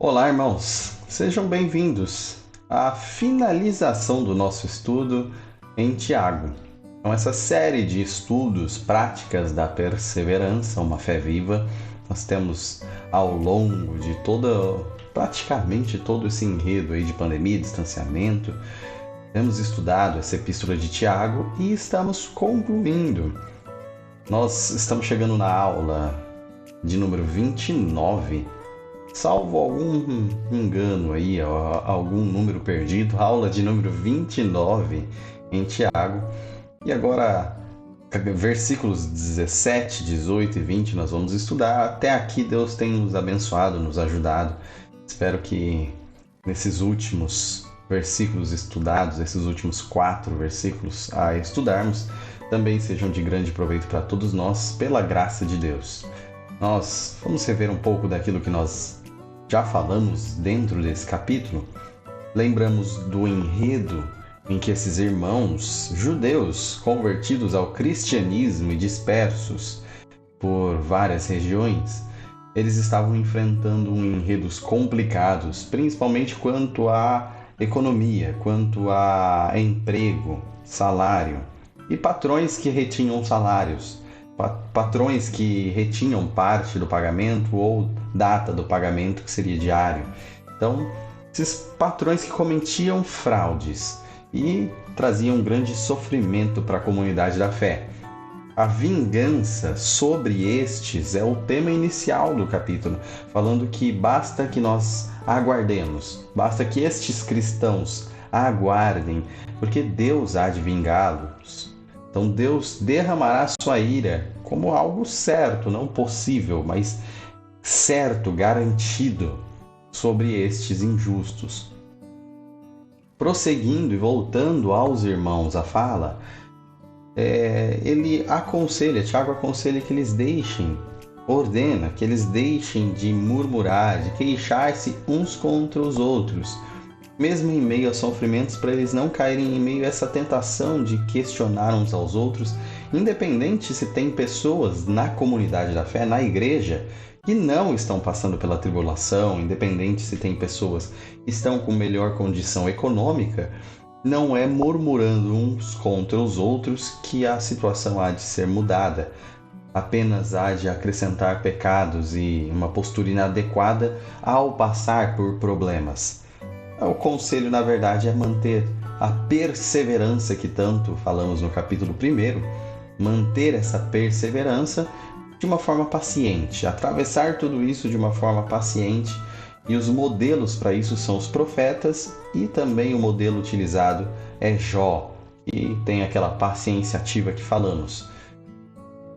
Olá, irmãos, sejam bem-vindos à finalização do nosso estudo em Tiago. Então, essa série de estudos, práticas da perseverança, uma fé viva, nós temos ao longo de praticamente todo esse enredo aí de pandemia, distanciamento, temos estudado essa epístola de Tiago e estamos concluindo. Nós estamos chegando na aula de número 29. Salvo algum engano aí, algum número perdido, aula de número 29 em Tiago. E agora, versículos 17, 18 e 20 nós vamos estudar. Até aqui Deus tem nos abençoado, nos ajudado. Espero que nesses últimos versículos estudados, esses últimos 4 versículos a estudarmos, também sejam de grande proveito para todos nós, pela graça de Deus. Nós vamos rever um pouco daquilo que nós já falamos dentro desse capítulo. Lembramos do enredo em que esses irmãos judeus convertidos ao cristianismo e dispersos por várias regiões, eles estavam enfrentando enredos complicados, principalmente quanto à economia, quanto a emprego, salário e patrões que retinham salários. Patrões que retinham parte do pagamento ou data do pagamento, que seria diário. Então, esses patrões que cometiam fraudes e traziam um grande sofrimento para a comunidade da fé. A vingança sobre estes é o tema inicial do capítulo, falando que basta que nós aguardemos, basta que estes cristãos aguardem, porque Deus há de vingá-los. Então Deus derramará sua ira como algo certo, não possível, mas certo, garantido sobre estes injustos. Prosseguindo e voltando aos irmãos a fala, Tiago aconselha que eles ordena que eles deixem de murmurar, de queixar-se uns contra os outros, mesmo em meio a sofrimentos, para eles não caírem em meio a essa tentação de questionar uns aos outros, independente se tem pessoas na comunidade da fé, na igreja, que não estão passando pela tribulação, independente se tem pessoas que estão com melhor condição econômica, não é murmurando uns contra os outros que a situação há de ser mudada. Apenas há de acrescentar pecados e uma postura inadequada ao passar por problemas. O conselho, na verdade, é manter a perseverança que tanto falamos no capítulo 1, manter essa perseverança de uma forma paciente, atravessar tudo isso de uma forma paciente, e os modelos para isso são os profetas, e também o modelo utilizado é Jó, que tem aquela paciência ativa que falamos.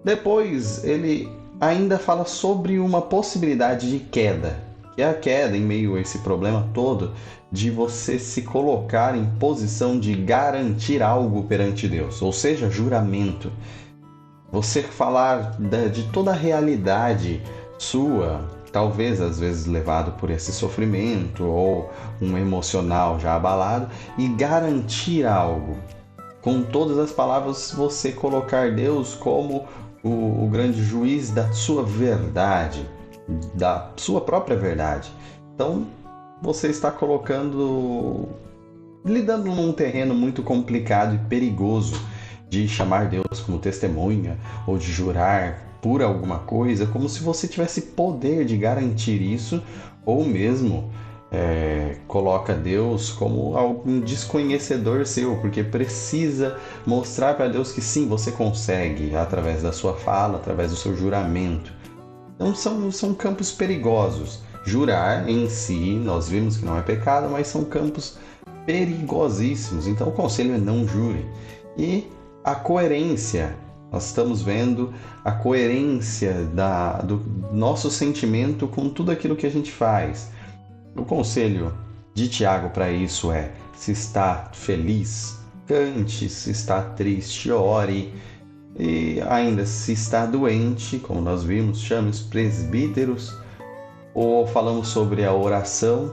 Depois, ele ainda fala sobre uma possibilidade de queda, que é a queda em meio a esse problema todo, de você se colocar em posição de garantir algo perante Deus, ou seja, juramento. Você falar de toda a realidade sua, talvez às vezes levado por esse sofrimento ou um emocional já abalado, e garantir algo. Com todas as palavras, você colocar Deus como o grande juiz da sua verdade, da sua própria verdade. Então, você está lidando num terreno muito complicado e perigoso de chamar Deus como testemunha ou de jurar por alguma coisa, como se você tivesse poder de garantir isso, ou mesmo coloca Deus como algum desconhecedor seu, porque precisa mostrar para Deus que sim, você consegue, através da sua fala, através do seu juramento. Então são campos perigosos. Jurar em si, nós vimos que não é pecado, mas são campos perigosíssimos. Então o conselho é não jure. E a coerência, nós estamos vendo a coerência do nosso sentimento com tudo aquilo que a gente faz. O conselho de Tiago para isso é: se está feliz, cante; se está triste, ore. E ainda, se está doente, como nós vimos, chame os presbíteros. Ou falamos sobre a oração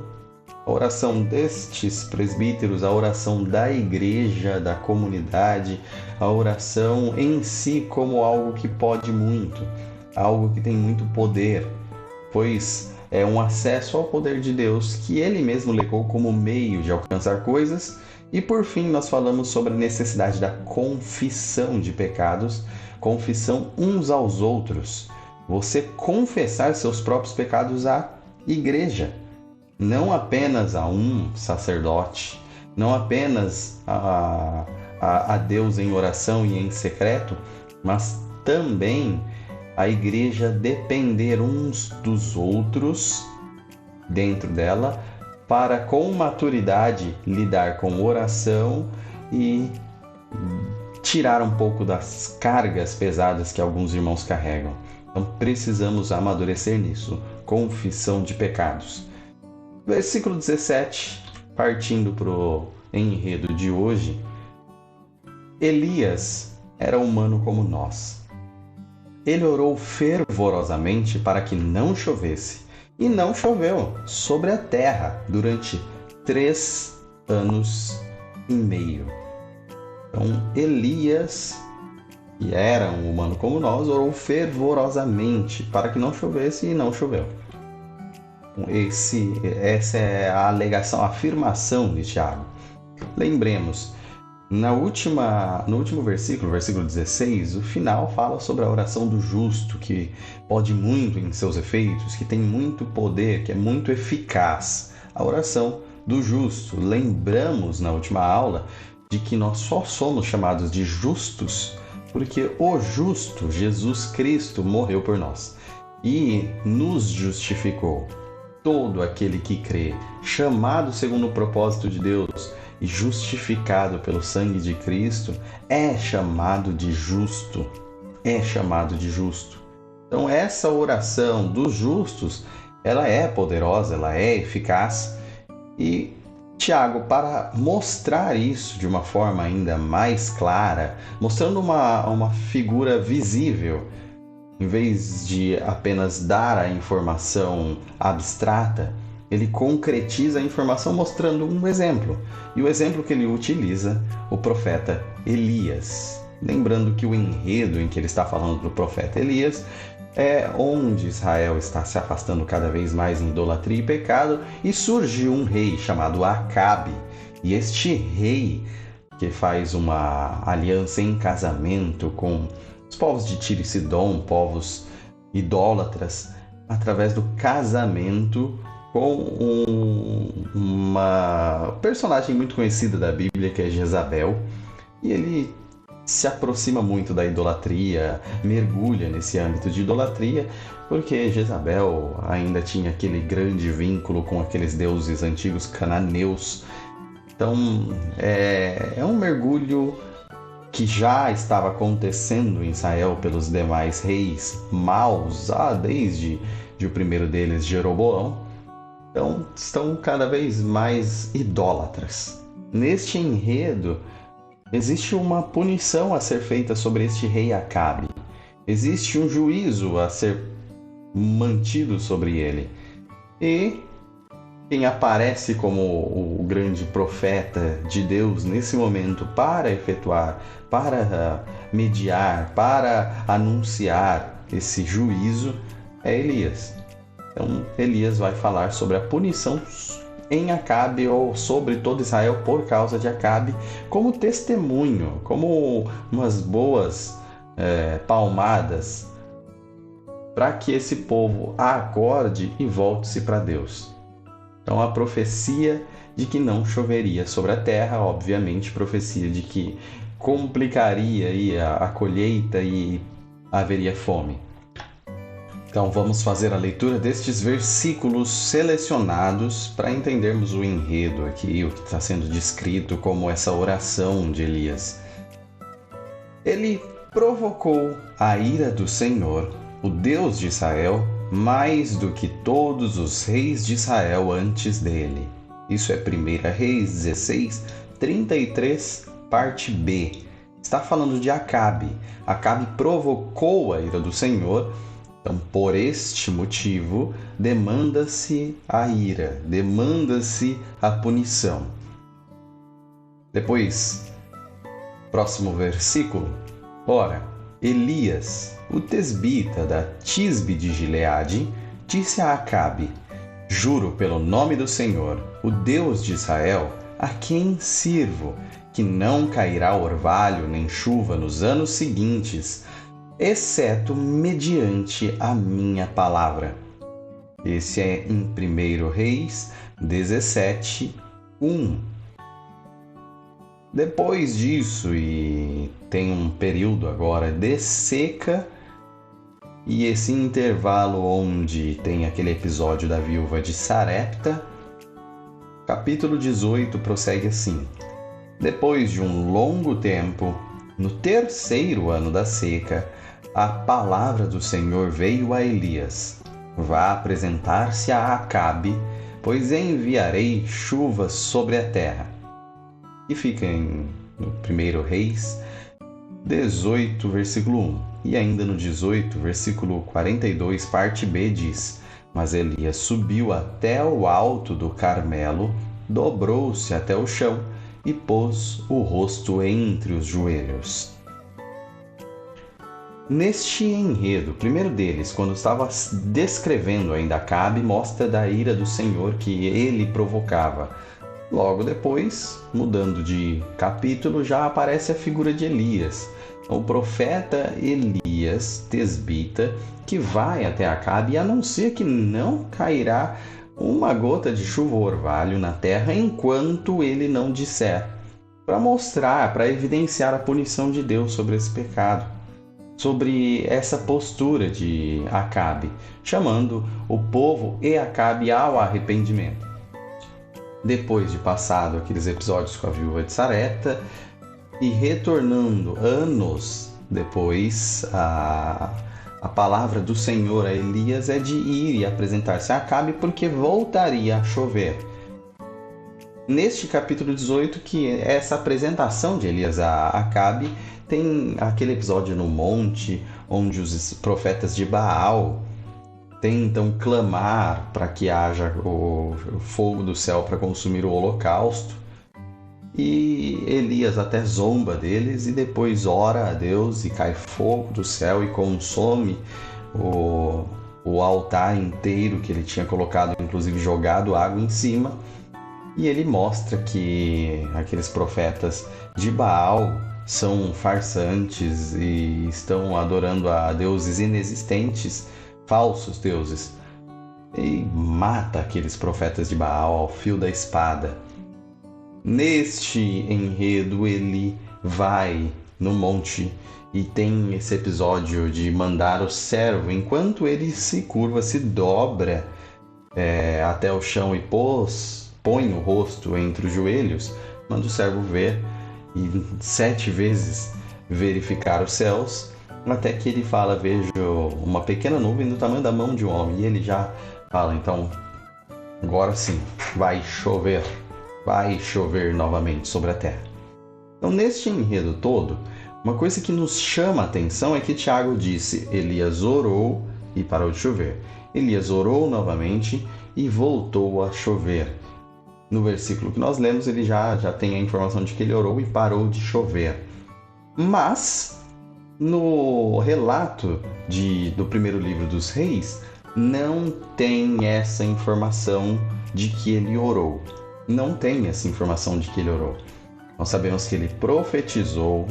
destes presbíteros, a oração da igreja, da comunidade, a oração em si como algo que pode muito, algo que tem muito poder, pois é um acesso ao poder de Deus que ele mesmo legou como meio de alcançar coisas. E por fim, nós falamos sobre a necessidade da confissão de pecados, confissão uns aos outros. Você confessar seus próprios pecados à igreja, não apenas a um sacerdote, não apenas a Deus em oração e em secreto, mas também a igreja depender uns dos outros dentro dela, para com maturidade lidar com oração e tirar um pouco das cargas pesadas que alguns irmãos carregam. Então precisamos amadurecer nisso. Confissão de pecados. Versículo 17, partindo para o enredo de hoje. Elias era humano como nós. Ele orou fervorosamente para que não chovesse, e não choveu sobre a terra durante 3 anos e meio. Então, Elias, que era um humano como nós, orou fervorosamente para que não chovesse e não choveu. Essa é a alegação, a afirmação de Tiago. Lembremos, no último versículo, versículo 16, o final fala sobre a oração do justo, que pode muito em seus efeitos, que tem muito poder, que é muito eficaz. A oração do justo. Lembramos na última aula de que nós só somos chamados de justos porque o justo, Jesus Cristo, morreu por nós e nos justificou. Todo aquele que crê, chamado segundo o propósito de Deus e justificado pelo sangue de Cristo, é chamado de justo. É chamado de justo. Então essa oração dos justos, ela é poderosa, ela é eficaz. E Tiago, para mostrar isso de uma forma ainda mais clara, mostrando uma figura visível, em vez de apenas dar a informação abstrata, ele concretiza a informação mostrando um exemplo. E o exemplo que ele utiliza, o profeta Elias. Lembrando que o enredo em que ele está falando do profeta Elias é onde Israel está se afastando cada vez mais em idolatria e pecado, e surge um rei chamado Acabe. E este rei, que faz uma aliança em casamento com os povos de Tiro e Sidom, povos idólatras, através do casamento com uma personagem muito conhecida da Bíblia, que é Jezabel, e ele se aproxima muito da idolatria, mergulha nesse âmbito de idolatria, porque Jezabel ainda tinha aquele grande vínculo com aqueles deuses antigos cananeus. Então é um mergulho que já estava acontecendo em Israel pelos demais reis maus, desde o primeiro deles, Jeroboão. Então estão cada vez mais idólatras. Neste enredo, existe uma punição a ser feita sobre este rei Acabe. Existe um juízo a ser mantido sobre ele. E quem aparece como o grande profeta de Deus nesse momento para efetuar, para mediar, para anunciar esse juízo é Elias. Então, Elias vai falar sobre a punição em Acabe ou sobre todo Israel por causa de Acabe, como testemunho, como umas boas palmadas para que esse povo acorde e volte-se para Deus. Então a profecia de que não choveria sobre a terra, obviamente profecia de que complicaria aí a colheita e haveria fome. Então vamos fazer a leitura destes versículos selecionados para entendermos o enredo aqui, o que está sendo descrito como essa oração de Elias. Ele provocou a ira do Senhor, o Deus de Israel, mais do que todos os reis de Israel antes dele. Isso é 1 Reis 16, 33, parte B. Está falando de Acabe. Acabe provocou a ira do Senhor. Então, por este motivo, demanda-se a ira, demanda-se a punição. Depois, próximo versículo. Ora, Elias, o tesbita da Tisbe de Gileade, disse a Acabe: Juro pelo nome do Senhor, o Deus de Israel, a quem sirvo, que não cairá orvalho nem chuva nos anos seguintes, exceto mediante a minha palavra. Esse é em 1 Reis 17, 1. Depois disso, e tem um período agora de seca, e esse intervalo onde tem aquele episódio da viúva de Sarepta, capítulo 18 prossegue assim: Depois de um longo tempo, no 3º ano da seca, a palavra do Senhor veio a Elias: Vá apresentar-se a Acabe, pois enviarei chuvas sobre a terra. E fica no 1 Reis 18, versículo 1. E ainda no 18, versículo 42, parte B, diz: Mas Elias subiu até o alto do Carmelo, dobrou-se até o chão e pôs o rosto entre os joelhos. Neste enredo, o primeiro deles, quando estava descrevendo ainda Acabe, mostra da ira do Senhor que ele provocava. Logo depois, mudando de capítulo, já aparece a figura de Elias, o profeta Elias, tesbita, que vai até Acabe e anuncia que não cairá uma gota de chuva ou orvalho na terra enquanto ele não disser, para mostrar, para evidenciar a punição de Deus sobre esse pecado, sobre essa postura de Acabe, chamando o povo e Acabe ao arrependimento. Depois de passado aqueles episódios com a viúva de Sarepta e retornando anos depois, a palavra do Senhor a Elias é de ir e apresentar-se a Acabe porque voltaria a chover. Neste capítulo 18, que essa apresentação de Elias a Acabe, tem aquele episódio no monte onde os profetas de Baal tentam clamar para que haja o fogo do céu para consumir o holocausto. E Elias até zomba deles e depois ora a Deus e cai fogo do céu e consome o altar inteiro que ele tinha colocado, inclusive jogado água em cima. E ele mostra que aqueles profetas de Baal são farsantes e estão adorando a deuses inexistentes, falsos deuses, e mata aqueles profetas de Baal ao fio da espada. Neste enredo, ele vai no monte e tem esse episódio de mandar o servo, enquanto ele se curva, se dobra até o chão e põe o rosto entre os joelhos, manda o servo ver e 7 vezes verificar os céus, até que ele fala: vejo uma pequena nuvem do tamanho da mão de um homem. E ele já fala: então, agora sim, vai chover novamente sobre a terra. Então, neste enredo todo, uma coisa que nos chama a atenção é que Tiago disse: Elias orou e parou de chover. Elias orou novamente e voltou a chover. No versículo que nós lemos, ele já tem a informação de que ele orou e parou de chover. Mas, no relato do primeiro livro dos Reis, não tem essa informação de que ele orou. Não tem essa informação de que ele orou. Nós sabemos que ele profetizou,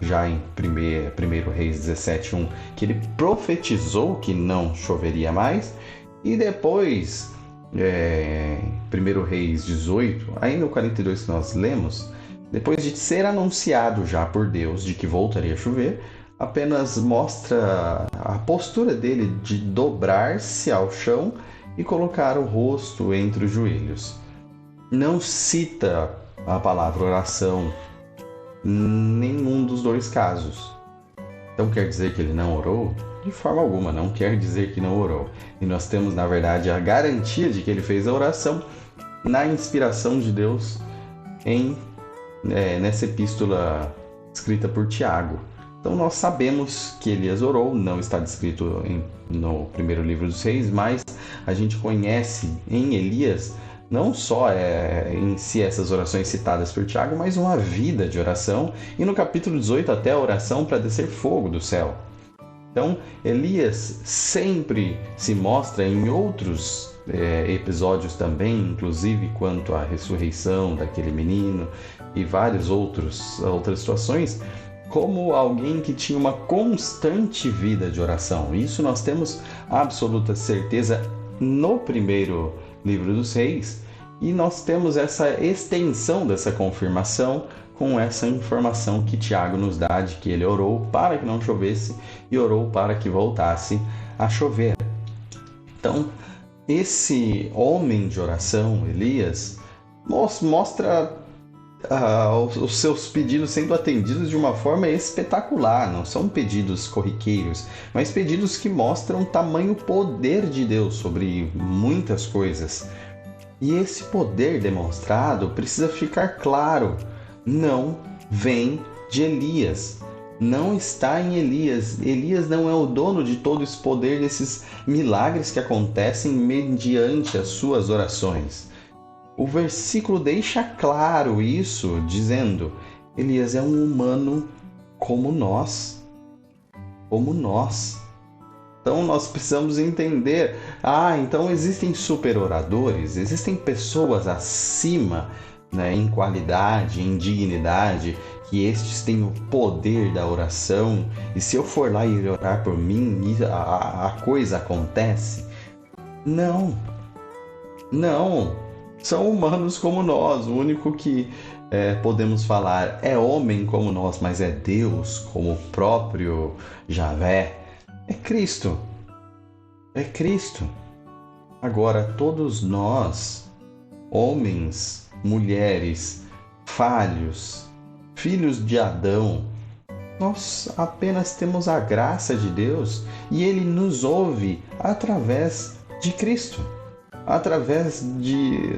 já em 1 Reis 17:1, que ele profetizou que não choveria mais, e depois, 1 Reis 18, aí no 42 que nós lemos, depois de ser anunciado já por Deus de que voltaria a chover, apenas mostra a postura dele de dobrar-se ao chão e colocar o rosto entre os joelhos. Não cita a palavra oração em nenhum dos dois casos. Então quer dizer que ele não orou? De forma alguma, não quer dizer que não orou. E nós temos, na verdade, a garantia de que ele fez a oração na inspiração de Deus nessa epístola escrita por Tiago. Então nós sabemos que Elias orou, não está descrito no primeiro livro dos Reis, mas a gente conhece em Elias não só em si essas orações citadas por Tiago, mas uma vida de oração, e no capítulo 18 até a oração para descer fogo do céu. Então, Elias sempre se mostra em outros episódios também, inclusive quanto à ressurreição daquele menino e várias outras situações, como alguém que tinha uma constante vida de oração. Isso nós temos absoluta certeza no primeiro livro dos Reis, e nós temos essa extensão dessa confirmação com essa informação que Tiago nos dá de que ele orou para que não chovesse e orou para que voltasse a chover. Então, esse homem de oração, Elias, mostra os seus pedidos sendo atendidos de uma forma espetacular. Não são pedidos corriqueiros, mas pedidos que mostram o tamanho poder de Deus sobre muitas coisas. E esse poder demonstrado precisa ficar claro, não vem de Elias, não está em Elias. Elias não é o dono de todo esse poder, desses milagres que acontecem mediante as suas orações. O versículo deixa claro isso, dizendo: Elias é um humano como nós. Como nós. Então nós precisamos entender, então existem super oradores, existem pessoas acima, em qualidade, em dignidade, que estes têm o poder da oração, e se eu for lá e orar por mim, a coisa acontece? Não, são humanos como nós. O único que podemos falar é homem como nós, mas é Deus, como o próprio Javé. É Cristo. Agora, todos nós, homens, mulheres, falhos, filhos de Adão, nós apenas temos a graça de Deus e Ele nos ouve através de Cristo, através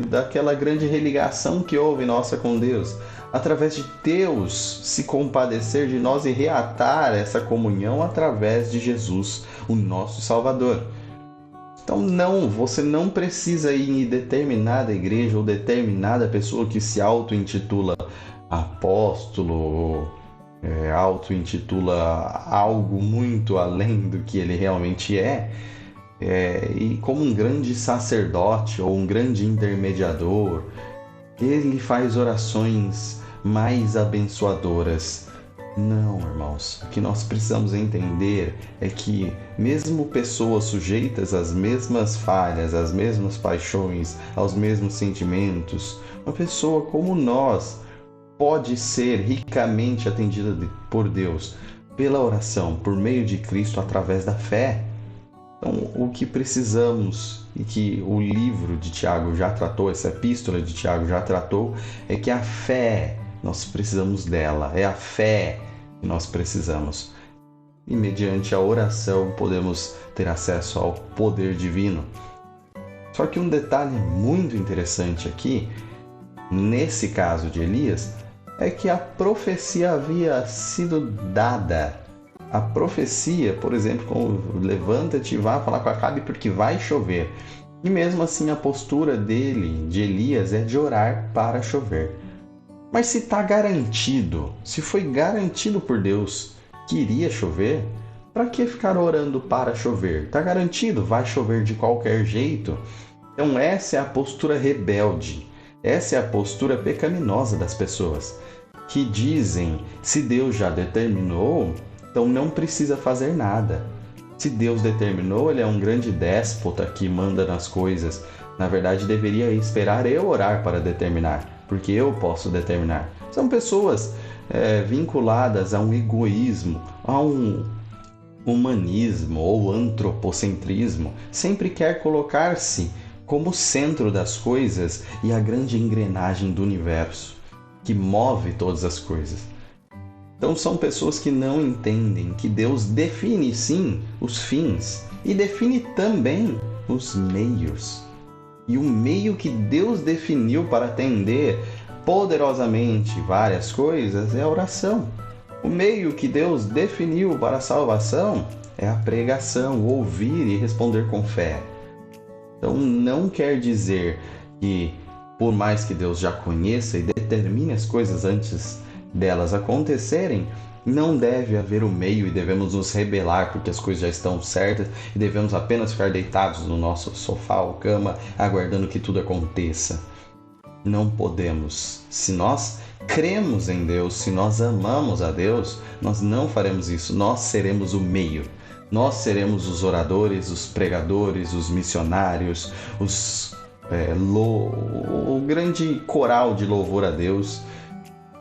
daquela grande religação que houve nossa com Deus, através de Deus se compadecer de nós e reatar essa comunhão através de Jesus, o nosso Salvador. Então você não precisa ir em determinada igreja ou determinada pessoa que se auto-intitula apóstolo, auto-intitula algo muito além do que ele realmente e como um grande sacerdote ou um grande intermediador, ele faz orações mais abençoadoras. Não, irmãos. O que nós precisamos entender é que mesmo pessoas sujeitas às mesmas falhas, às mesmas paixões, aos mesmos sentimentos, uma pessoa como nós pode ser ricamente atendida por Deus pela oração, por meio de Cristo, através da fé. Então, o que precisamos, e que o livro de Tiago já tratou, essa epístola de Tiago já tratou, é que a fé, nós precisamos dela, é a fé que nós precisamos. E mediante a oração podemos ter acesso ao poder divino. Só que um detalhe muito interessante aqui, nesse caso de Elias, é que a profecia havia sido dada. A profecia, por exemplo, como levanta-te e vá falar com Acabe porque vai chover. E mesmo assim a postura de Elias, é de orar para chover. Mas se está garantido, se foi garantido por Deus que iria chover, para que ficar orando para chover? Está garantido, vai chover de qualquer jeito. Então essa é a postura rebelde, essa é a postura pecaminosa das pessoas, que dizem, se Deus já determinou, então não precisa fazer nada. Se Deus determinou, Ele é um grande déspota que manda nas coisas. Na verdade, deveria esperar eu orar para determinar, porque eu posso determinar. São pessoas vinculadas a um egoísmo, a um humanismo ou antropocentrismo. Sempre quer colocar-se como centro das coisas e a grande engrenagem do universo, que move todas as coisas. Então são pessoas que não entendem que Deus define sim os fins e define também os meios. E o meio que Deus definiu para atender poderosamente várias coisas é a oração. O meio que Deus definiu para a salvação é a pregação, ouvir e responder com fé. Então não quer dizer que, por mais que Deus já conheça e determine as coisas antes delas acontecerem, Não deve haver o meio e devemos nos rebelar porque as coisas já estão certas e devemos apenas ficar deitados no nosso sofá ou cama aguardando que tudo aconteça. Não podemos. Se nós cremos em Deus, se nós amamos a Deus, nós não faremos isso. Nós seremos o meio. Nós seremos os oradores, os pregadores, os missionários, o grande coral de louvor a Deus.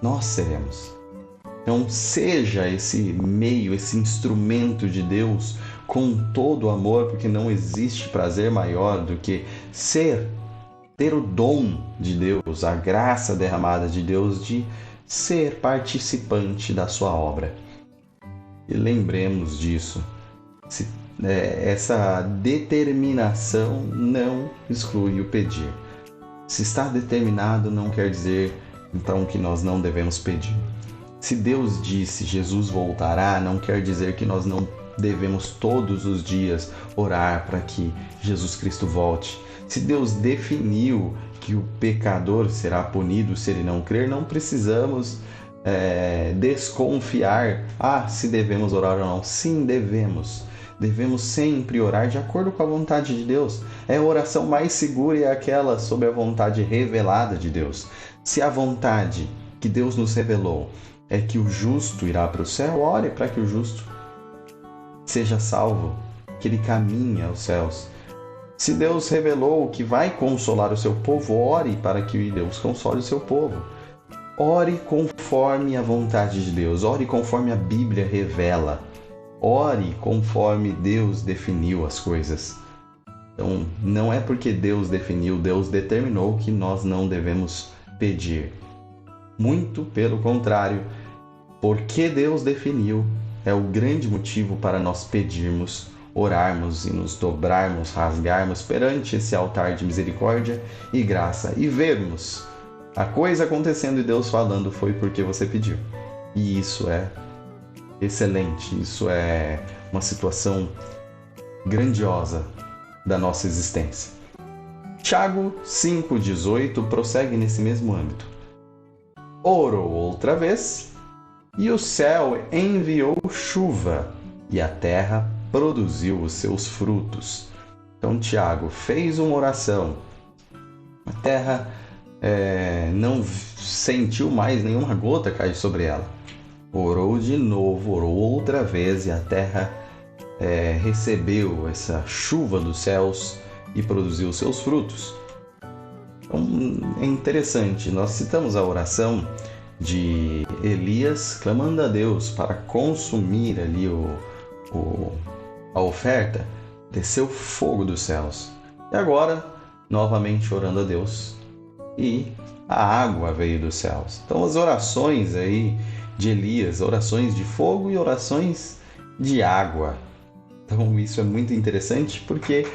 Nós seremos. Então seja esse meio, esse instrumento de Deus com todo o amor, porque não existe prazer maior do que ter o dom de Deus, a graça derramada de Deus de ser participante da sua obra. E lembremos disso. Essa determinação não exclui o pedir. Se está determinado, não quer dizer então que nós não devemos pedir. Se Deus disse Jesus voltará, não quer dizer que nós não devemos todos os dias orar para que Jesus Cristo volte. Se Deus definiu que o pecador será punido se ele não crer, não precisamos desconfiar se devemos orar ou não. Sim, devemos. Devemos sempre orar de acordo com a vontade de Deus. A oração mais segura é aquela sobre a vontade revelada de Deus. Se a vontade que Deus nos revelou é que o justo irá para o céu, ore para que o justo seja salvo, que ele caminhe aos céus. Se Deus revelou que vai consolar o seu povo, ore para que Deus console o seu povo. Ore conforme a vontade de Deus, ore conforme a Bíblia revela. Ore conforme Deus definiu as coisas. Então, não é porque Deus definiu, Deus determinou que nós não devemos pedir. Muito pelo contrário, porque Deus definiu, é o grande motivo para nós pedirmos, orarmos e nos dobrarmos, rasgarmos perante esse altar de misericórdia e graça e vermos a coisa acontecendo e Deus falando foi porque você pediu. E isso é excelente, isso é uma situação grandiosa da nossa existência. Tiago 5,18 prossegue nesse mesmo âmbito. Orou outra vez, e o céu enviou chuva, e a terra produziu os seus frutos. Então Tiago fez uma oração. A terra não sentiu mais nenhuma gota cair sobre ela. Orou de novo, orou outra vez, e a terra recebeu essa chuva dos céus e produziu os seus frutos. Então, é interessante, nós citamos a oração de Elias clamando a Deus para consumir ali a oferta, desceu fogo dos céus. E agora, novamente orando a Deus, e a água veio dos céus. Então as orações aí de Elias, orações de fogo e orações de água. Então isso é muito interessante porque,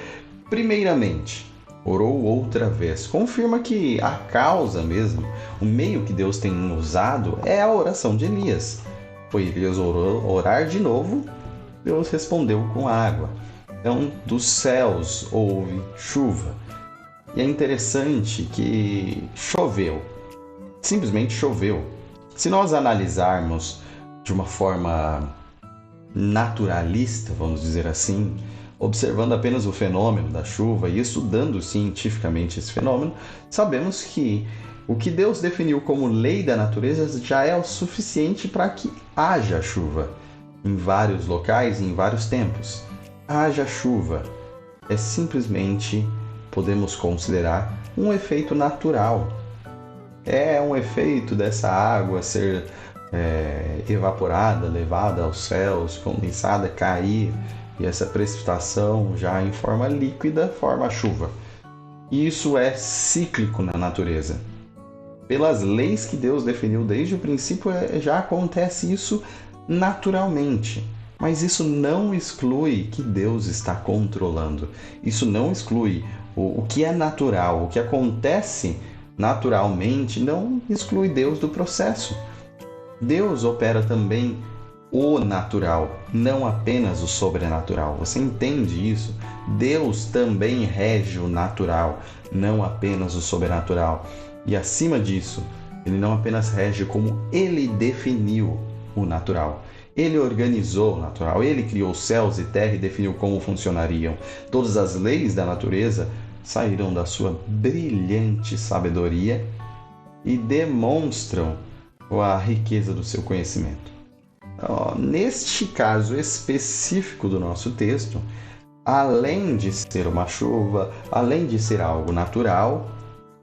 primeiramente, orou outra vez. Confirma que a causa mesmo, o meio que Deus tem usado é a oração de Elias. Foi Elias orar de novo, Deus respondeu com água. Então, dos céus houve chuva. E é interessante que choveu. Simplesmente choveu. Se nós analisarmos de uma forma naturalista, vamos dizer assim, observando apenas o fenômeno da chuva e estudando cientificamente esse fenômeno, sabemos que o que Deus definiu como lei da natureza já é o suficiente para que haja chuva em vários locais e em vários tempos. Haja chuva é simplesmente, podemos considerar, um efeito natural. É um efeito dessa água ser evaporada, levada aos céus, condensada, cair, e essa precipitação já em forma líquida forma a chuva. E isso é cíclico na natureza. Pelas leis que Deus definiu desde o princípio, já acontece isso naturalmente. Mas isso não exclui que Deus está controlando. Isso não exclui o que é natural. O que acontece naturalmente não exclui Deus do processo. Deus opera também o natural, não apenas o sobrenatural. Você entende isso? Deus também rege o natural, não apenas o sobrenatural. E acima disso, Ele não apenas rege como Ele definiu o natural. Ele organizou o natural, ele criou céus e terra e definiu como funcionariam. Todas as leis da natureza saíram da sua brilhante sabedoria e demonstram a riqueza do seu conhecimento. Neste caso específico do nosso texto, além de ser uma chuva, além de ser algo natural,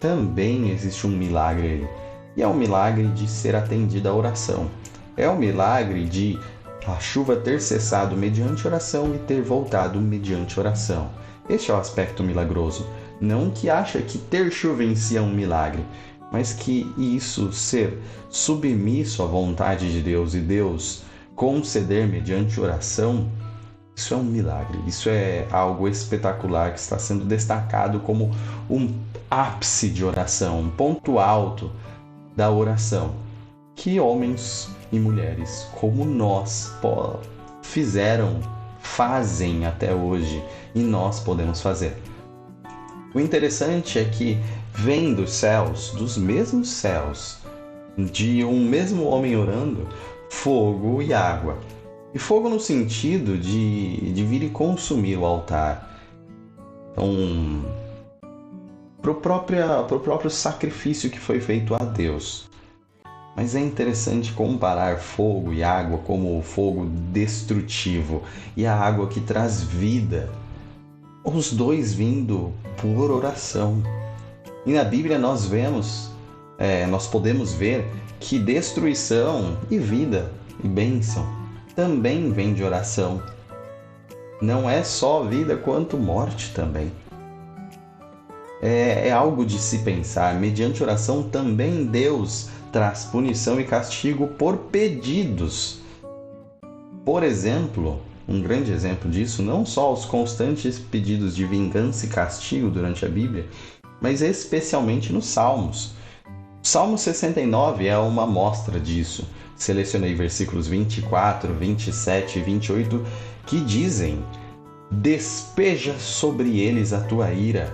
também existe um milagre ali. E é o milagre de ser atendida a oração. É o milagre de a chuva ter cessado mediante oração e ter voltado mediante oração. Este é o aspecto milagroso. Não que acha que ter chuva em si é um milagre, mas que isso ser submisso à vontade de Deus e Deus conceder mediante oração, isso é um milagre. Isso é algo espetacular que está sendo destacado como um ápice de oração, um ponto alto da oração, que homens e mulheres como nós fazem até hoje, e nós podemos fazer. O interessante é que vem dos céus, dos mesmos céus, de um mesmo homem orando, fogo e água. E fogo no sentido de vir e consumir o altar. Então, para o próprio sacrifício que foi feito a Deus. Mas é interessante comparar fogo e água como o fogo destrutivo e a água que traz vida. Os dois vindo por oração. E na Bíblia nós podemos ver que destruição e vida e bênção também vem de oração. Não é só vida quanto morte também. É algo de se pensar. Mediante oração também Deus traz punição e castigo por pedidos. Por exemplo, um grande exemplo disso, não só os constantes pedidos de vingança e castigo durante a Bíblia, mas especialmente nos Salmos. Salmo 69 é uma amostra disso. Selecionei versículos 24, 27 e 28 que dizem: despeja sobre eles a tua ira,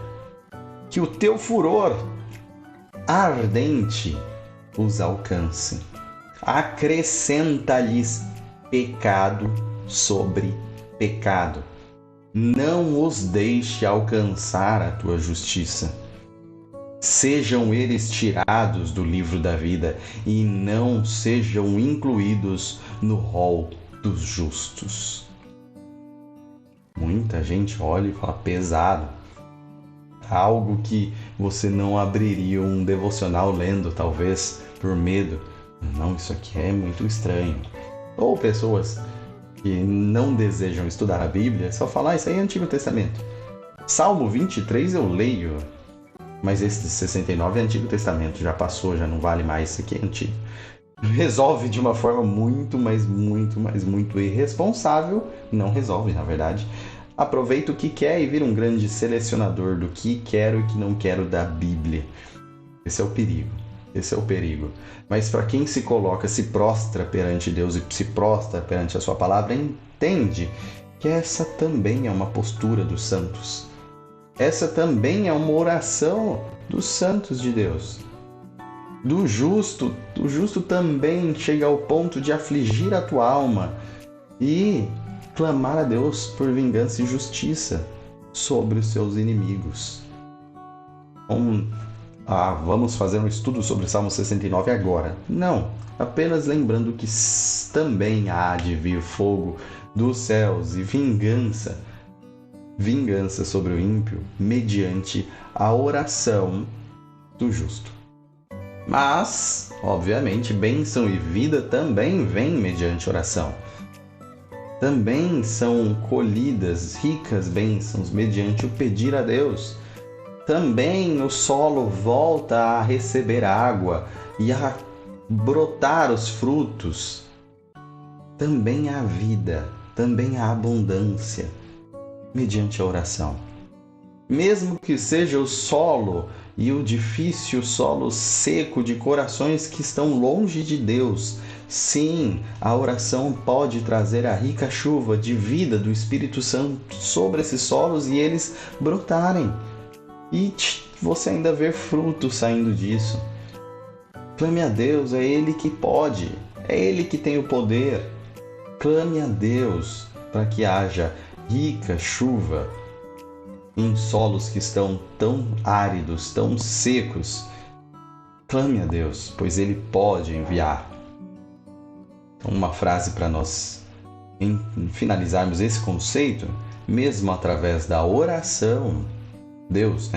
que o teu furor ardente os alcance. Acrescenta-lhes pecado sobre pecado. Não os deixe alcançar a tua justiça. Sejam eles tirados do livro da vida e não sejam incluídos no rol dos justos. Muita gente olha e fala pesado. Algo que você não abriria um devocional lendo, talvez, por medo. Não, isso aqui é muito estranho. Ou pessoas que não desejam estudar a Bíblia, só falar, isso aí é Antigo Testamento. Salmo 23 eu leio, mas esse de 69 é Antigo Testamento, já passou, já não vale mais, isso aqui é antigo. Resolve de uma forma muito irresponsável, não resolve, na verdade. Aproveita o que quer e vira um grande selecionador do que quero e que não quero da Bíblia. Esse é o perigo. Mas para quem se coloca, se prostra perante Deus e se prostra perante a sua palavra, entende que essa também é uma postura dos santos. Essa também é uma oração dos santos de Deus. Do justo também chega ao ponto de afligir a tua alma e clamar a Deus por vingança e justiça sobre os seus inimigos. Vamos fazer um estudo sobre o Salmo 69 agora. Não, apenas lembrando que também há de vir fogo dos céus e vingança sobre o ímpio mediante a oração do justo. Mas, obviamente, bênção e vida também vem mediante oração. Também são colhidas ricas bênçãos mediante o pedir a Deus. Também o solo volta a receber água e a brotar os frutos. Também há vida, também há abundância mediante a oração. Mesmo que seja o solo e o difícil solo seco de corações que estão longe de Deus, sim, a oração pode trazer a rica chuva de vida do Espírito Santo sobre esses solos e eles brotarem. E você ainda ver frutos saindo disso. Clame a Deus, é Ele que pode. É Ele que tem o poder. Clame a Deus para que haja rica chuva em solos que estão tão áridos, tão secos. Clame a Deus, pois Ele pode enviar. Então, uma frase para nós finalizarmos esse conceito, mesmo através da oração, Deus,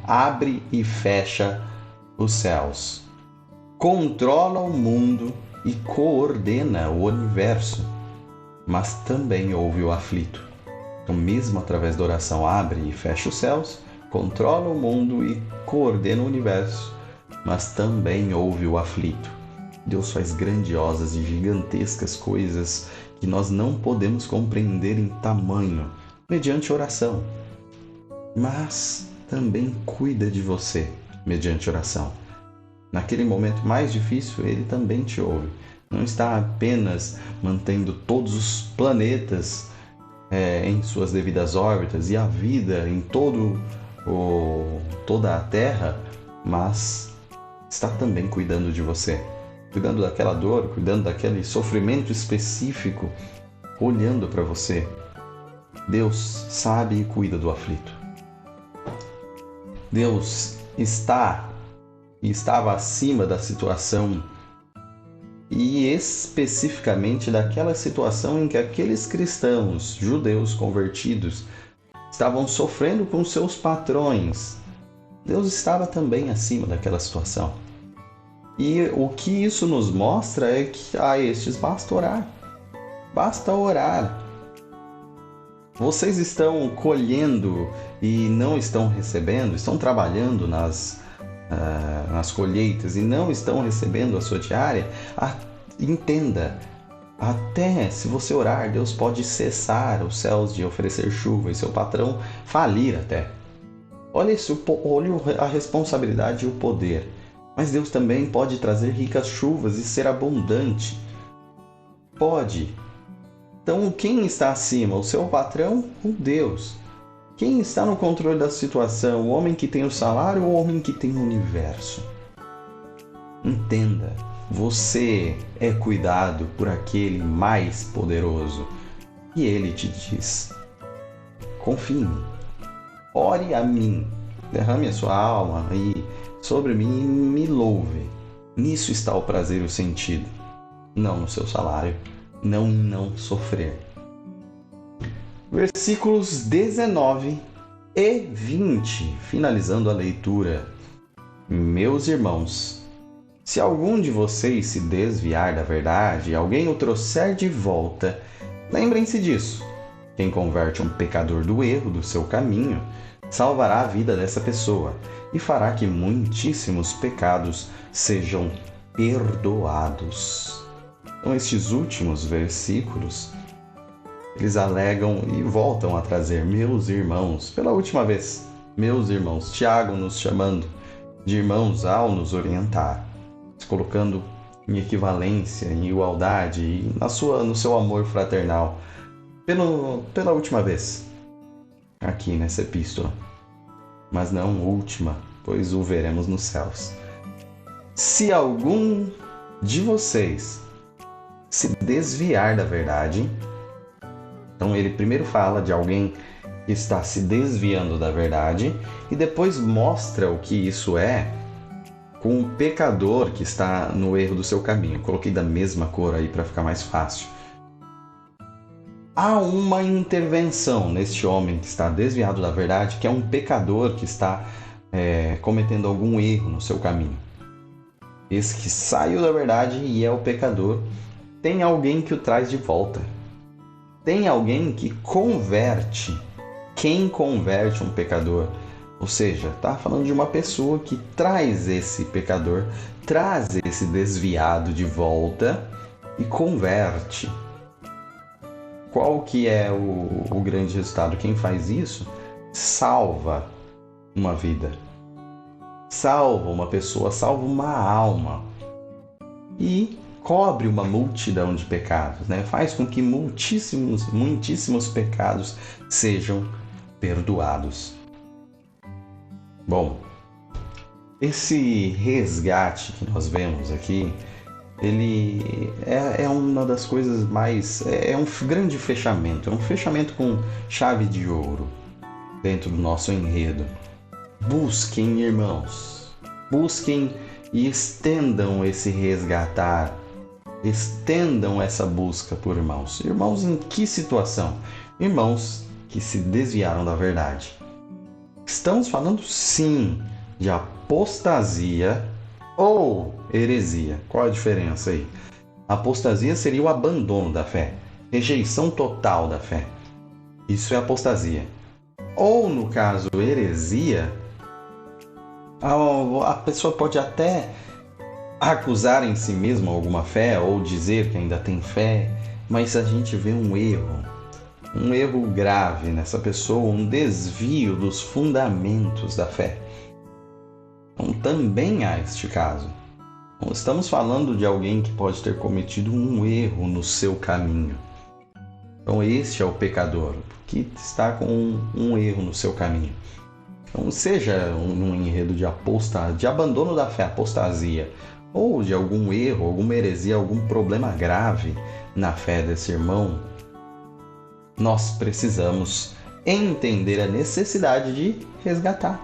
abre e fecha os céus, controla o mundo e coordena o universo, mas também ouve o aflito. Então, mesmo através da oração, abre e fecha os céus, controla o mundo e coordena o universo, mas também ouve o aflito. Deus faz grandiosas e gigantescas coisas que nós não podemos compreender em tamanho, mediante oração. Mas também cuida de você, mediante oração. Naquele momento mais difícil, Ele também te ouve. Não está apenas mantendo todos os planetas em suas devidas órbitas e a vida em toda a Terra, mas está também cuidando de você, cuidando daquela dor, cuidando daquele sofrimento específico, olhando para você. Deus sabe e cuida do aflito. Deus estava acima da situação e especificamente daquela situação em que aqueles cristãos, judeus convertidos, estavam sofrendo com seus patrões. Deus estava também acima daquela situação. E o que isso nos mostra é que a estes basta orar. Basta orar. Vocês estão colhendo e não estão recebendo, estão trabalhando nas colheitas e não estão recebendo a sua diária, entenda, até se você orar, Deus pode cessar os céus de oferecer chuva e seu patrão falir até. Olha a responsabilidade e o poder. Mas Deus também pode trazer ricas chuvas e ser abundante. Pode. Então, quem está acima? O seu patrão ou Deus? Quem está no controle da situação? O homem que tem o salário ou o homem que tem o universo? Entenda, você é cuidado por aquele mais poderoso. E ele te diz: confie em mim, ore a mim, derrame a sua alma e sobre mim e me louve. Nisso está o prazer e o sentido, não no seu salário, não em não sofrer. Versículos 19 e 20, finalizando a leitura. Meus irmãos, se algum de vocês se desviar da verdade e alguém o trouxer de volta, lembrem-se disso. Quem converte um pecador do erro do seu caminho, salvará a vida dessa pessoa e fará que muitíssimos pecados sejam perdoados. Então, estes últimos versículos, eles alegam e voltam a trazer meus irmãos, pela última vez, meus irmãos, Tiago nos chamando de irmãos ao nos orientar, se colocando em equivalência, em igualdade e no seu amor fraternal, pela última vez, aqui nessa epístola, mas não última, pois o veremos nos céus. Se algum de vocês se desviar da verdade, então ele primeiro fala de alguém que está se desviando da verdade e depois mostra o que isso é com o pecador que está no erro do seu caminho. Eu coloquei da mesma cor aí para ficar mais fácil. Há uma intervenção neste homem que está desviado da verdade, que é um pecador que está cometendo algum erro no seu caminho. Esse que saiu da verdade e é o pecador, tem alguém que o traz de volta. Tem alguém que converte. Quem converte um pecador? Ou seja, está falando de uma pessoa que traz esse pecador, traz esse desviado de volta e converte. Qual que é o grande resultado? Quem faz isso salva uma vida, salva uma pessoa, salva uma alma e cobre uma multidão de pecados, Faz com que muitíssimos pecados sejam perdoados. Bom, esse resgate que nós vemos aqui ele é uma das coisas mais... É um grande fechamento, é um fechamento com chave de ouro dentro do nosso enredo. Busquem, irmãos, busquem e estendam esse resgatar, estendam essa busca por irmãos. Irmãos em que situação? Irmãos que se desviaram da verdade. Estamos falando sim de apostasia ou heresia. Qual a diferença aí? Apostasia seria o abandono da fé, rejeição total da fé. Isso é apostasia. Ou no caso heresia, a pessoa pode até acusar em si mesma alguma fé ou dizer que ainda tem fé, mas a gente vê um erro grave nessa pessoa, um desvio dos fundamentos da fé. Então também há este caso. Não estamos falando de alguém que pode ter cometido um erro no seu caminho. Então este é o pecador, que está com um erro no seu caminho. Então, seja num enredo de abandono da fé, apostasia, ou de algum erro, alguma heresia, algum problema grave na fé desse irmão, nós precisamos entender a necessidade de resgatar,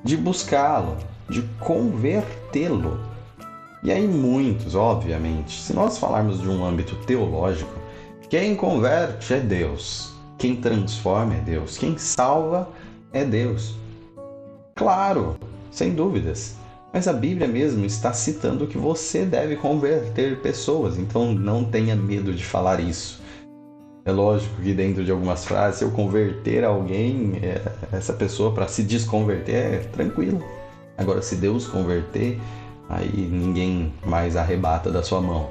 de buscá-lo, de convertê-lo. E aí muitos, obviamente, se nós falarmos de um âmbito teológico, quem converte é Deus, quem transforma é Deus, quem salva é Deus. Claro, sem dúvidas, mas a Bíblia mesmo está citando que você deve converter pessoas, então não tenha medo de falar isso. É lógico que dentro de algumas frases, se eu converter alguém, essa pessoa para se desconverter é tranquilo. Agora, se Deus converter, aí ninguém mais arrebata da sua mão.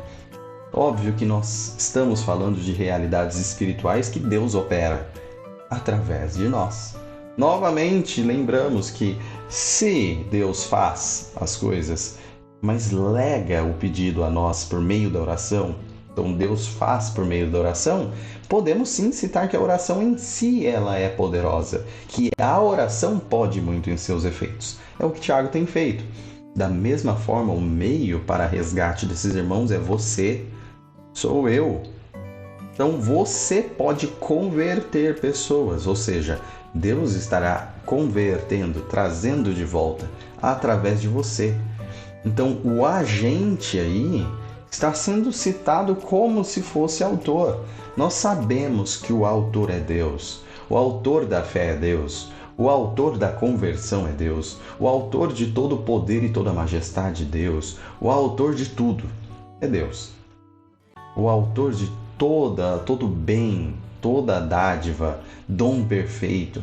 Óbvio que nós estamos falando de realidades espirituais que Deus opera através de nós. Novamente, lembramos que se Deus faz as coisas, mas lega o pedido a nós por meio da oração, então Deus faz por meio da oração, podemos sim citar que a oração em si ela é poderosa, que a oração pode muito em seus efeitos. É o que Tiago tem feito. Da mesma forma, o meio para resgate desses irmãos é você, sou eu. Então você pode converter pessoas, ou seja, Deus estará convertendo, trazendo de volta através de você. Então o agente aí está sendo citado como se fosse autor. Nós sabemos que o autor é Deus, o autor da fé é Deus, o autor da conversão é Deus, o autor de todo o poder e toda a majestade é Deus, o autor de tudo é Deus. O autor de todo bem, toda dádiva, dom perfeito.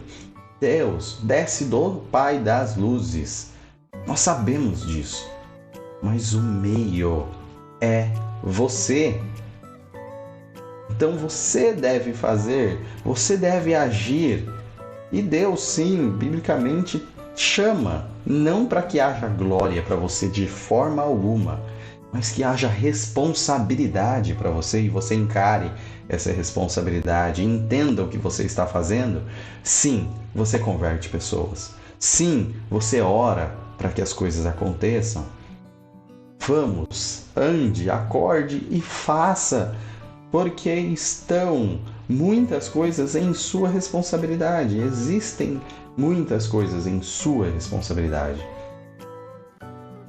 Deus desce do Pai das luzes. Nós sabemos disso. Mas o meio é você. Então você deve fazer, você deve agir. E Deus, sim, biblicamente chama, não para que haja glória para você de forma alguma, mas que haja responsabilidade para você e você encare essa responsabilidade, entenda o que você está fazendo. Sim, você converte pessoas. Sim, você ora para que as coisas aconteçam. Vamos, ande, acorde e faça, porque estão muitas coisas em sua responsabilidade. Existem muitas coisas em sua responsabilidade.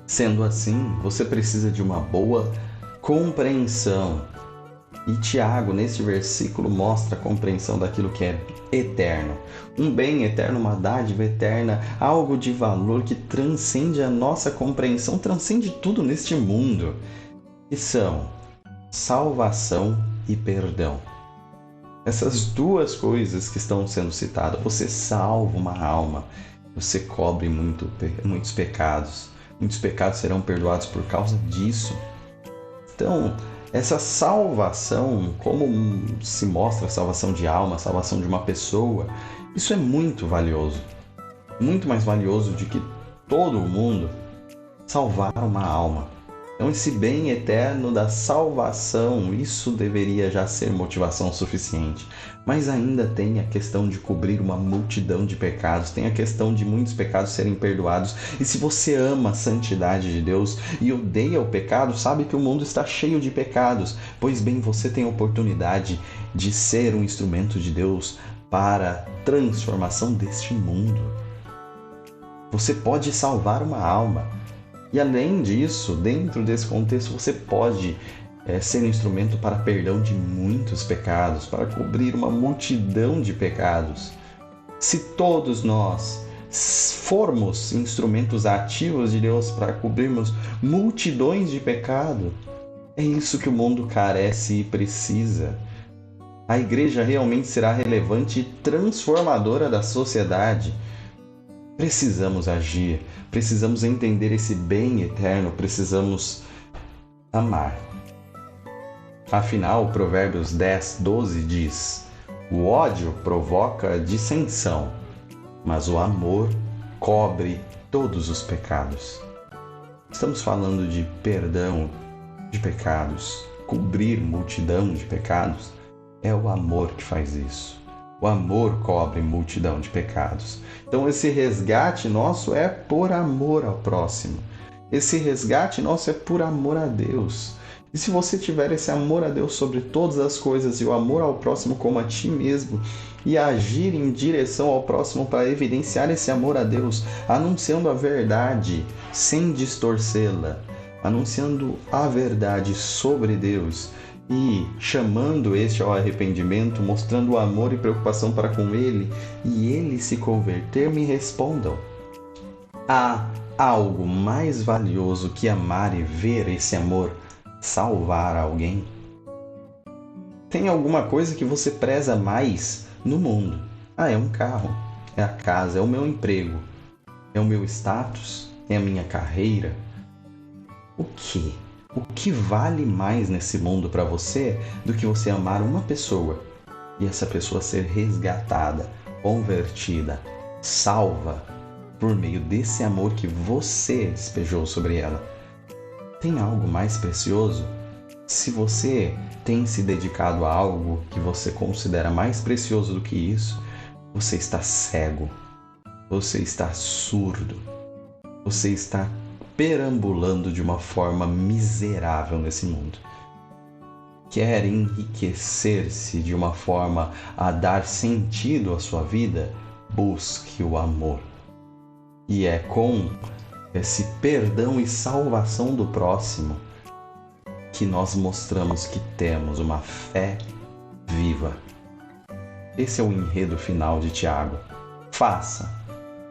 Sendo assim, você precisa de uma boa compreensão. E Tiago, neste versículo, mostra a compreensão daquilo que é eterno. Um bem eterno, uma dádiva eterna, algo de valor que transcende a nossa compreensão, transcende tudo neste mundo. Que são salvação e perdão. Essas duas coisas que estão sendo citadas. Você salva uma alma, você cobre muitos pecados. Muitos pecados serão perdoados por causa disso. Então, essa salvação, como se mostra a salvação de alma, a salvação de uma pessoa, isso é muito valioso. Muito mais valioso do que todo mundo salvar uma alma. Então, esse bem eterno da salvação, isso deveria já ser motivação suficiente. Mas ainda tem a questão de cobrir uma multidão de pecados, tem a questão de muitos pecados serem perdoados. E se você ama a santidade de Deus e odeia o pecado, sabe que o mundo está cheio de pecados. Pois bem, você tem a oportunidade de ser um instrumento de Deus para a transformação deste mundo. Você pode salvar uma alma. E além disso, dentro desse contexto, você pode ser um instrumento para perdão de muitos pecados, para cobrir uma multidão de pecados. Se todos nós formos instrumentos ativos de Deus para cobrirmos multidões de pecado, é isso que o mundo carece e precisa. A igreja realmente será relevante e transformadora da sociedade. Precisamos agir, precisamos entender esse bem eterno, precisamos amar. Afinal, Provérbios 10, 12 diz: o ódio provoca dissensão, mas o amor cobre todos os pecados. Estamos falando de perdão de pecados, cobrir multidão de pecados. É o amor que faz isso. O amor cobre multidão de pecados. Então esse resgate nosso é por amor ao próximo. Esse resgate nosso é por amor a Deus. E se você tiver esse amor a Deus sobre todas as coisas e o amor ao próximo como a ti mesmo, e agir em direção ao próximo para evidenciar esse amor a Deus, anunciando a verdade sem distorcê-la, anunciando a verdade sobre Deus, e chamando este ao arrependimento, mostrando o amor e preocupação para com ele, e ele se converter, me respondam: há algo mais valioso que amar e ver esse amor salvar alguém? Tem alguma coisa que você preza mais no mundo? É um carro, é a casa, é o meu emprego, é o meu status, é a minha carreira? O quê? O que vale mais nesse mundo para você do que você amar uma pessoa e essa pessoa ser resgatada, convertida, salva por meio desse amor que você despejou sobre ela? Tem algo mais precioso? Se você tem se dedicado a algo que você considera mais precioso do que isso, você está cego, você está surdo, você está perambulando de uma forma miserável nesse mundo. Quer enriquecer-se de uma forma a dar sentido à sua vida? Busque o amor. E é com esse perdão e salvação do próximo que nós mostramos que temos uma fé viva. Esse é o enredo final de Tiago. Faça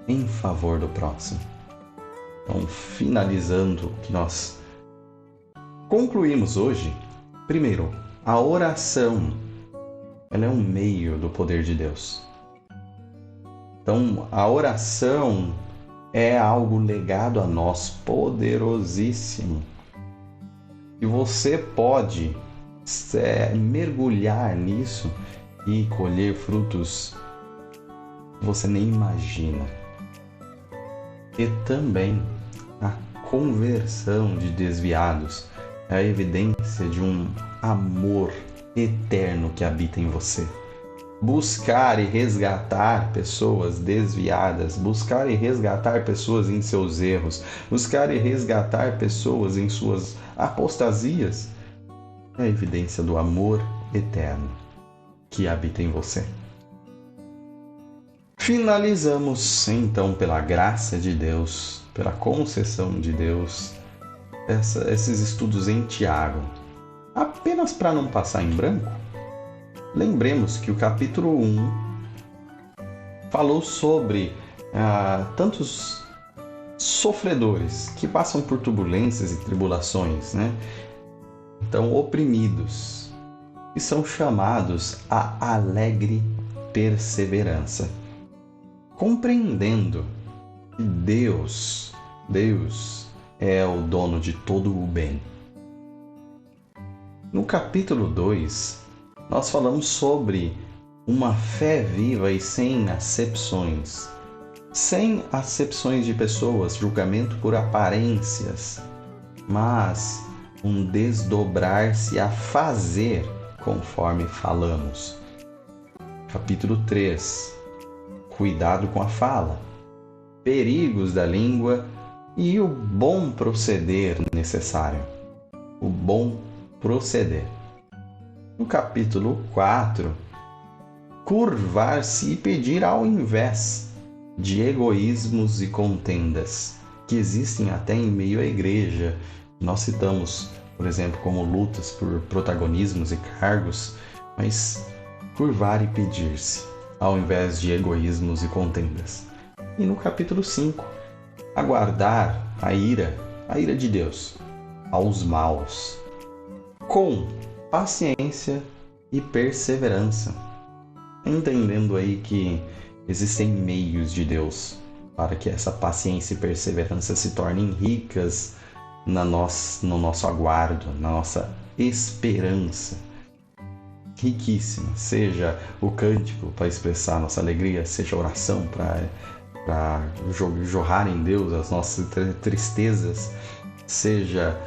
em favor do próximo. Então, finalizando o que nós concluímos hoje, primeiro, a oração, ela é um meio do poder de Deus. Então, a oração é algo legado a nós, poderosíssimo. E você pode mergulhar nisso e colher frutos que você nem imagina. E também a conversão de desviados é a evidência de um amor eterno que habita em você. Buscar e resgatar pessoas desviadas, buscar e resgatar pessoas em seus erros, buscar e resgatar pessoas em suas apostasias, é a evidência do amor eterno que habita em você. Finalizamos então, pela graça de Deus, pela concessão de Deus, esses estudos em Tiago. Apenas para não passar em branco, lembremos que o capítulo 1 falou sobre tantos sofredores que passam por turbulências e tribulações, né? Então, oprimidos, e são chamados a alegre perseverança, compreendendo que Deus é o dono de todo o bem. No capítulo 2, nós falamos sobre uma fé viva e sem acepções de pessoas, julgamento por aparências. mas um desdobrar-se a fazer conforme falamos. Capítulo 3. Cuidado com a fala, perigos da língua e o bom proceder necessário. O bom proceder. No capítulo 4, curvar-se e pedir ao invés de egoísmos e contendas, que existem até em meio à igreja. Nós citamos, por exemplo, como lutas por protagonismos e cargos, mas curvar e pedir-se, ao invés de egoísmos e contendas. E no capítulo 5, aguardar a ira de Deus aos maus, com paciência e perseverança, entendendo aí que existem meios de Deus para que essa paciência e perseverança se tornem ricas no nosso aguardo, na nossa esperança. Riquíssima, seja o cântico para expressar nossa alegria, seja a oração para jorrar em Deus as nossas tristezas, seja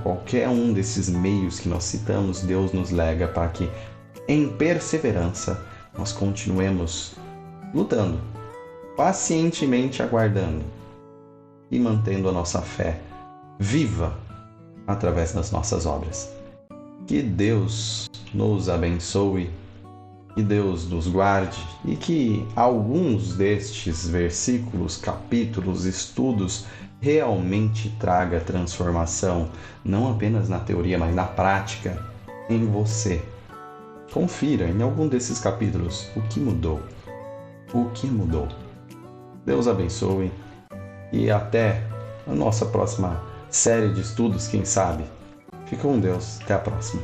qualquer um desses meios que nós citamos, Deus nos lega para que, em perseverança, nós continuemos lutando, pacientemente aguardando e mantendo a nossa fé viva através das nossas obras. Que Deus nos abençoe, que Deus nos guarde e que alguns destes versículos, capítulos, estudos realmente traga transformação, não apenas na teoria, mas na prática, em você. Confira em algum desses capítulos o que mudou. O que mudou. Deus abençoe e até a nossa próxima série de estudos, quem sabe. Fica com Deus. Até a próxima.